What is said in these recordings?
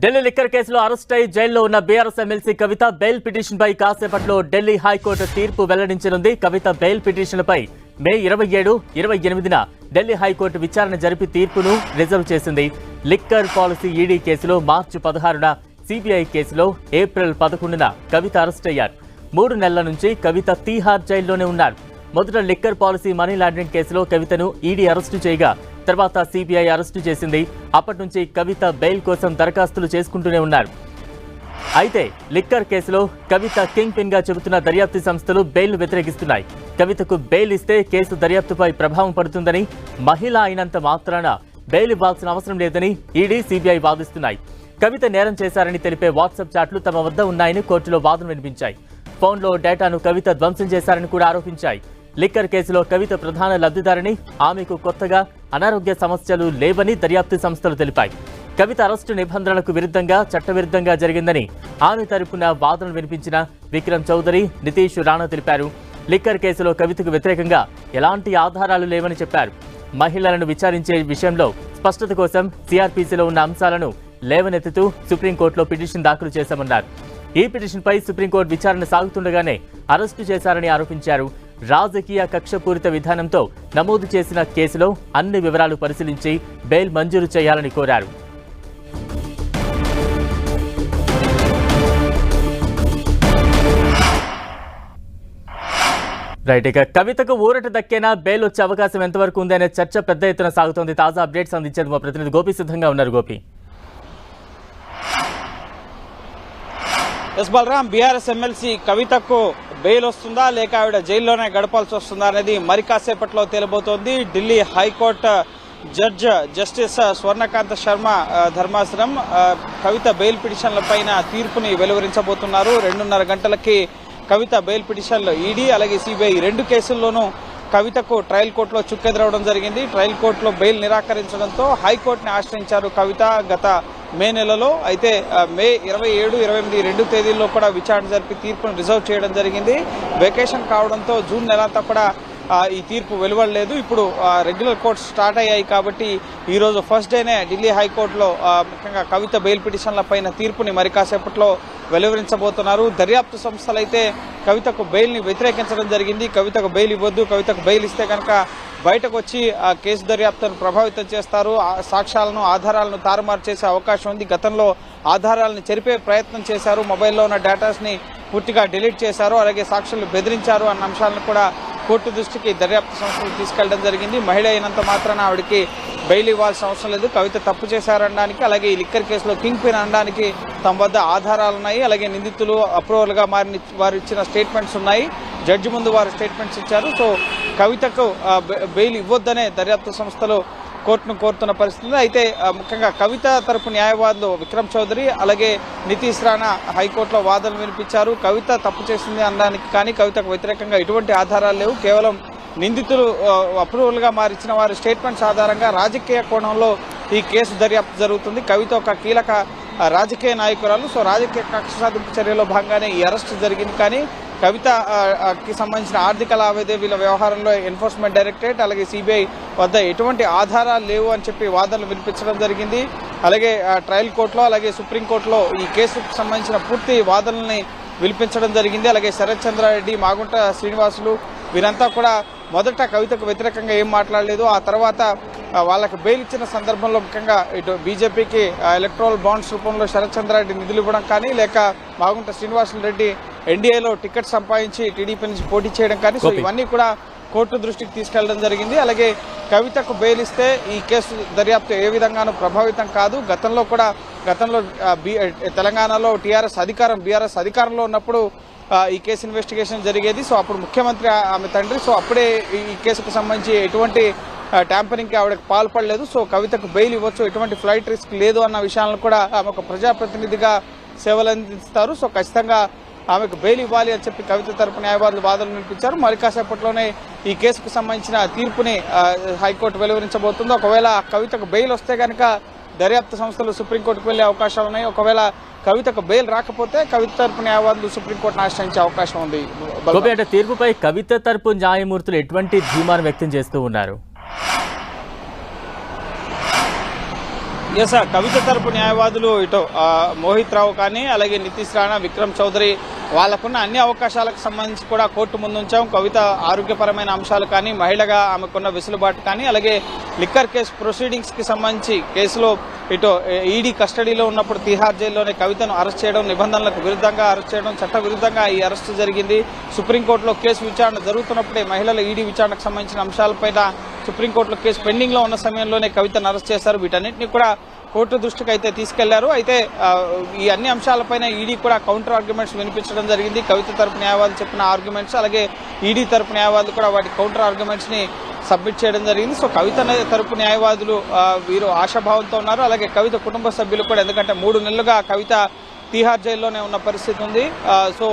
Delhi liquor కేసులో arrest అయి జైల్లో ఉన్న బీఆర్ఎస్ ఎమ్మెల్సీ కవిత బెయిల్ పిటిషన్ పై కాసేపట్లో ఢిల్లీ హైకోర్టు తీర్పు వెల్లడించనుంది. కవిత బెయిల్ పిటిషన్పై మే 27, 28న ఢిల్లీ హైకోర్టు విచారణ జరిపి తీర్పును రిజర్వ్ చేసింది. లిక్కర్ పాలసీ ఈడీ కేసులో మార్చి 16న, సిబిఐ కేసులో ఏప్రిల్ 11న కవిత అరెస్ట్ అయ్యారు. 3 నెలల నుంచి కవిత తీహార్ జైల్లోనే ఉన్నారు. మొదట లిక్కర్ పాలసీ మనీ లాండరింగ్ కేసులో కవితను ఈడీ అరెస్టు చేయగా తర్వాత సిబిఐ అరెస్టు చేసింది. అప్పటి నుంచి కవిత బెయిల్ కోసం దరఖాస్తులు చేసుకుంటూనే ఉన్నారు. అయితే లిక్కర్ కేసులో కవిత కింగ్ పిన్ గా చెబుతున్న దర్యాప్తు సంస్థలు బెయిల్ వ్యతిరేకిస్తున్నాయి. కవితకు బెయిల్ ఇస్తే కేసు దర్యాప్తుపై ప్రభావం పడుతుందని, మహిళ అయినంత మాత్రాన బెయిల్ ఇవ్వాల్సిన అవసరం లేదని ఈడీ, సిబిఐ వాదిస్తున్నాయి. కవిత నేరం చేశారని తెలిపే వాట్సాప్ చాట్లు తమ వద్ద ఉన్నాయని కోర్టులో వాదన వినిపించాయి. ఫోన్లో డేటాను కవిత ధ్వంసం చేశారని కూడా ఆరోపించాయి. లిక్కర్ కేసులో కవిత ప్రధాన లబ్ధిదారని, ఆమెకు కొత్తగా అనారోగ్య సమస్యలు లేవని దర్యాప్తు సంస్థలు తెలిపాయి. కవిత అరెస్టు నిబంధనలకు విరుద్ధంగా, చట్టవిరుద్ధంగా జరిగిందని ఆమె తరపున వాదనలు వినిపించిన విక్రమ్ చౌదరి, నితీష్ రాణా తెలిపారు. లిక్కర్ కేసులో కవితకు వ్యతిరేకంగా ఎలాంటి ఆధారాలు లేవని చెప్పారు. మహిళలను విచారించే విషయంలో స్పష్టత కోసం సిఆర్పిసిలో ఉన్న అంశాలను లేవనెత్తుతూ సుప్రీంకోర్టులో పిటిషన్ దాఖలు చేశామన్నారు. ఈ పిటిషన్పై సుప్రీంకోర్టు విచారణ సాగుతుండగానే అరెస్టు చేశారని ఆరోపించారు. రాజకీయ కక్షపూరిత విధానంతో నమోదు చేసిన కేసులో అన్ని వివరాలు పరిశీలించి బెయిల్ మంజూరు చేయాలని కోరారు. రైట్, ఇక కవితకు ఊరట దక్కేనా, బెయిల్ వచ్చే అవకాశం ఎంతవరకు ఉందనే చర్చ పెద్ద ఎత్తున సాగుతోంది. తాజా అప్డేట్స్ అందించేందుకు మా ప్రతినిధి గోపి సిద్ధంగా ఉన్నారు. గోపి, ఎస్ బలరాం, బీఆర్ఎస్ ఎమ్మెల్సీ కవితకు బెయిల్ వస్తుందా లేక ఆవిడ జైల్లోనే గడపాల్సి వస్తుందా అనేది మరి కాసేపట్లో తేలబోతోంది. ఢిల్లీ హైకోర్టు జస్టిస్ స్వర్ణకాంత శర్మ ధర్మాసనం కవిత బెయిల్ పిటిషన్ల పైన తీర్పుని వెలువరించబోతున్నారు. 2:30 గంటలకి కవిత బెయిల్ పిటిషన్లు ఈడీ అలాగే సిబిఐ 2 కేసుల్లోనూ కవితకు ట్రయల్ కోర్టులో చుక్కెదరవడం జరిగింది. ట్రయల్ కోర్టులో బెయిల్ నిరాకరించడంతో హైకోర్టుని ఆశ్రయించారు కవిత గత మే నెలలో. అయితే మే 27, 28 2 తేదీల్లో కూడా విచారణ జరిపి తీర్పును రిజర్వ్ చేయడం జరిగింది. వెకేషన్ కావడంతో జూన్ నెలంతా కూడా ఈ తీర్పు వెలువడలేదు. ఇప్పుడు రెగ్యులర్ కోర్ట్స్ స్టార్ట్ అయ్యాయి కాబట్టి ఈ రోజు ఫస్ట్ డేనే ఢిల్లీ హైకోర్టులో ముఖ్యంగా కవిత బెయిల్ పిటిషన్ల పైన తీర్పుని మరి కాసేపట్లో వెలువరించబోతున్నారు. దర్యాప్తు సంస్థలైతే కవితకు బెయిల్ ని వ్యతిరేకించడం జరిగింది. కవితకు బెయిల్ ఇవ్వద్దు, కవితకు బెయిల్ ఇస్తే కనుక బయటకు వచ్చి ఆ కేసు దర్యాప్తును ప్రభావితం చేస్తారు, సాక్ష్యాలను, ఆధారాలను తారుమారు చేసే అవకాశం ఉంది. గతంలో ఆధారాలను చెరిపే ప్రయత్నం చేశారు, మొబైల్లో ఉన్న డేటాస్ని పూర్తిగా డిలీట్ చేశారు, అలాగే సాక్షులను బెదిరించారు అన్న అంశాలను కూడా కోర్టు దృష్టికి దర్యాప్తు సంస్థలు తీసుకెళ్లడం జరిగింది. మహిళ అయినంత మాత్రాన ఆవిడకి బెయిల్ ఇవ్వాల్సిన అవసరం లేదు. కవిత తప్పు చేశారనడానికి, అలాగే ఈ లిక్కర్ కేసులో కింగ్ పిన్ అనడానికి తమ వద్ద ఆధారాలు ఉన్నాయి. అలాగే నిందితులు అప్రూవల్గా వారు ఇచ్చిన స్టేట్మెంట్స్ ఉన్నాయి. జడ్జి ముందు వారు స్టేట్మెంట్స్ ఇచ్చారు. సో కవితకు బెయిల్ ఇవ్వొద్దనే దర్యాప్తు సంస్థలు కోర్టును కోరుతున్న పరిస్థితి. అయితే ముఖ్యంగా కవిత తరపు న్యాయవాదులు విక్రమ్ చౌదరి అలాగే నితీష్ రాణా హైకోర్టులో వాదనలు వినిపించారు. కవిత తప్పు చేసింది అనడానికి కానీ కవితకు వ్యతిరేకంగా ఎటువంటి ఆధారాలు లేవు. కేవలం నిందితులు అప్రూవల్గా మారిచ్చిన వారి స్టేట్మెంట్స్ ఆధారంగా రాజకీయ కోణంలో ఈ కేసు దర్యాప్తు జరుగుతుంది. కవిత ఒక కీలక రాజకీయ నాయకురాలు. సో రాజకీయ కక్ష సాధింపు చర్యలో భాగంగానే ఈ అరెస్టు జరిగింది. కానీ కవితకి సంబంధించిన ఆర్థిక లావాదేవీల వ్యవహారంలో ఎన్ఫోర్స్మెంట్ డైరెక్టరేట్ అలాగే సిబిఐ వద్ద ఎటువంటి ఆధారాలు లేవు అని చెప్పి వాదనలు వినిపించడం జరిగింది. అలాగే ట్రయల్ కోర్టులో అలాగే సుప్రీంకోర్టులో ఈ కేసుకు సంబంధించిన పూర్తి వాదనల్ని వినిపించడం జరిగింది. అలాగే శరత్ చంద్రారెడ్డి, మాగుంట శ్రీనివాసులు వీరంతా కూడా మొదట కవితకు వ్యతిరేకంగా ఏం మాట్లాడలేదు. ఆ తర్వాత వాళ్ళకి బెయిల్ ఇచ్చిన సందర్భంలో ముఖ్యంగా ఇటు బీజేపీకి ఎలక్ట్రల్ బాండ్స్ రూపంలో శరత్ చంద్రారెడ్డి నిధులు ఇవ్వడం కానీ, లేక మాగుంట శ్రీనివాసులు రెడ్డి ఎన్డీఏలో టికెట్ సంపాదించి టీడీపీ నుంచి పోటీ చేయడం కానీ, సో ఇవన్నీ కూడా కోర్టు దృష్టికి తీసుకెళ్లడం జరిగింది. అలాగే కవితకు బెయిల్ ఇస్తే ఈ కేసు దర్యాప్తు ఏ విధంగానూ ప్రభావితం కాదు. గతంలో తెలంగాణలో బీఆర్ఎస్ అధికారంలో ఉన్నప్పుడు ఈ కేసు ఇన్వెస్టిగేషన్ జరిగేది. సో అప్పుడు ముఖ్యమంత్రి ఆమె తండ్రి. సో అప్పుడే ఈ కేసుకు సంబంధించి ఎటువంటి ట్యాంపరింగ్కి ఆవిడకి పాల్పడలేదు. సో కవితకు బెయిల్ ఇవ్వచ్చు, ఎటువంటి ఫ్లైట్ రిస్క్ లేదు అన్న విషయాలను కూడా ఆమె ఒక ప్రజాప్రతినిధిగా సేవలు అందిస్తారు. సో ఖచ్చితంగా ఆమెకు బెయిల్ ఇవ్వాలి అని చెప్పి కవిత తరపు న్యాయవాదులు వాదనలు వినిపించారు. మరి కాసేపట్లోనే ఈ కేసుకు సంబంధించిన తీర్పుని హైకోర్టు వెలువరించబోతుంది. ఒకవేళ కవితకు బెయిల్ వస్తే కనుక దర్యాప్తు సంస్థలు సుప్రీంకోర్టుకు వెళ్లే అవకాశాలు ఉన్నాయి. ఒకవేళ కవితకు బెయిల్ రాకపోతే కవిత తరపు న్యాయవాదులు సుప్రీంకోర్టును ఆశ్రయించే అవకాశం ఉంది. తీర్పుపై కవిత తరపు న్యాయమూర్తులు ఎటువంటి ధీమాను వ్యక్తం చేస్తూ ఉన్నారు? ఎస్ కవిత తరపు న్యాయవాదులు ఇటు మోహిత్ రావు కానీ అలాగే నితీష్ రాణా, విక్రమ్ చౌదరి వాళ్ళకున్న అన్ని అవకాశాలకు సంబంధించి కూడా కోర్టు ముందు ఉంచాం. కవిత ఆరోగ్యపరమైన అంశాలు కానీ, మహిళగా ఆమెకున్న వెసులుబాటు కానీ, అలాగే లిక్కర్ కేసు ప్రొసీడింగ్స్ కి సంబంధించి కేసులో ఇటు ఈడీ కస్టడీలో ఉన్నప్పుడు తిహార్ జైల్లోనే కవితను అరెస్ట్ చేయడం, నిబంధనలకు విరుద్ధంగా అరెస్ట్ చేయడం, చట్ట విరుద్ధంగా ఈ అరెస్టు జరిగింది. సుప్రీంకోర్టులో కేసు విచారణ జరుగుతున్నప్పుడే మహిళల ఈడీ విచారణకు సంబంధించిన అంశాలపైన సుప్రీంకోర్టులో కేసు పెండింగ్ లో ఉన్న సమయంలోనే కవితను అరెస్ట్ చేశారు. వీటన్నింటినీ కూడా కోర్టు దృష్టికి అయితే తీసుకెళ్లారు. అయితే ఈ అన్ని అంశాలపైన ఈడీ కూడా కౌంటర్ ఆర్గ్యుమెంట్స్ వినిపించడం జరిగింది. కవిత తరపు న్యాయవాదులు చెప్పిన ఆర్గ్యుమెంట్స్, అలాగే ఈడీ తరపు న్యాయవాదులు కూడా వాటి కౌంటర్ ఆర్గ్యుమెంట్స్ ని సబ్మిట్ చేయడం జరిగింది. సో కవిత తరపు న్యాయవాదులు వీరు ఆశాభావంతో ఉన్నారు. అలాగే కవిత కుటుంబ సభ్యులు కూడా, ఎందుకంటే 3 నెలలుగా కవిత తిహార్ జైల్లోనే ఉన్న పరిస్థితి ఉంది. సో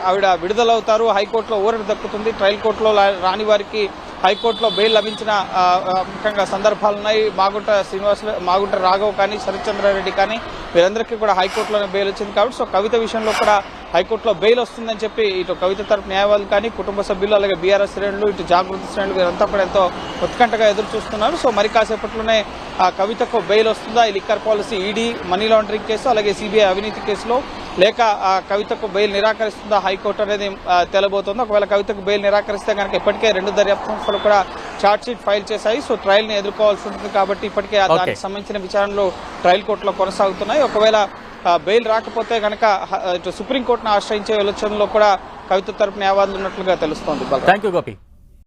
ఆవిడ విడుదలవుతారు, హైకోర్టులో ఊరట దక్కుతుంది. ట్రయల్ కోర్టులో రాని వారికి హైకోర్టులో బెయిల్ లభించిన ముఖ్యంగా సందర్భాలున్నాయి. మాగుంట రాఘవ్ కానీ, శరత్చంద్రారెడ్డి కానీ వీరందరికీ కూడా హైకోర్టులోనే బెయిల్ వచ్చింది. కాబట్టి సో కవిత విషయంలో కూడా హైకోర్టులో బెయిల్ వస్తుందని చెప్పి ఇటు కవిత తరపు న్యాయవాదులు కానీ, కుటుంబ సభ్యులు, అలాగే బీఆర్ఎస్ శ్రేణులు, ఇటు జాగృతి శ్రేణులు వీరంతా కూడా ఎంతో ఉత్కంఠగా ఎదురు చూస్తున్నారు. సో మరి కాసేపట్లోనే కవితకు బెయిల్ వస్తుందా, ఈ liquor policy, ED money laundering case, అలాగే సిబిఐ అవినీతి కేసులో, లేక కవితకు బెయిల్ నిరాకరిస్తుందా హైకోర్టు అనేది తెలబోతుంది. ఒకవేళ కవితకు బెయిల్ నిరాకరిస్తే కనుక ఇప్పటికే 2 దర్యాప్తు సంస్థలు కూడా ఛార్జ్ షీట్ ఫైల్ చేశాయి. సో ట్రయల్ ని ఎదుర్కోవాల్సి ఉంటుంది కాబట్టి ఇప్పటికే దానికి సంబంధించిన విచారణలు ట్రయల్ కోర్టులో కొనసాగుతున్నాయి. ఒకవేళ బెయిల్ రాకపోతే కనుక సుప్రీంకోర్టును ఆశ్రయించే ఆలోచనలో కూడా కవిత తరపు న్యాయవాదులు ఉన్నట్లుగా తెలుస్తోంది. థాంక్యూ గోపి.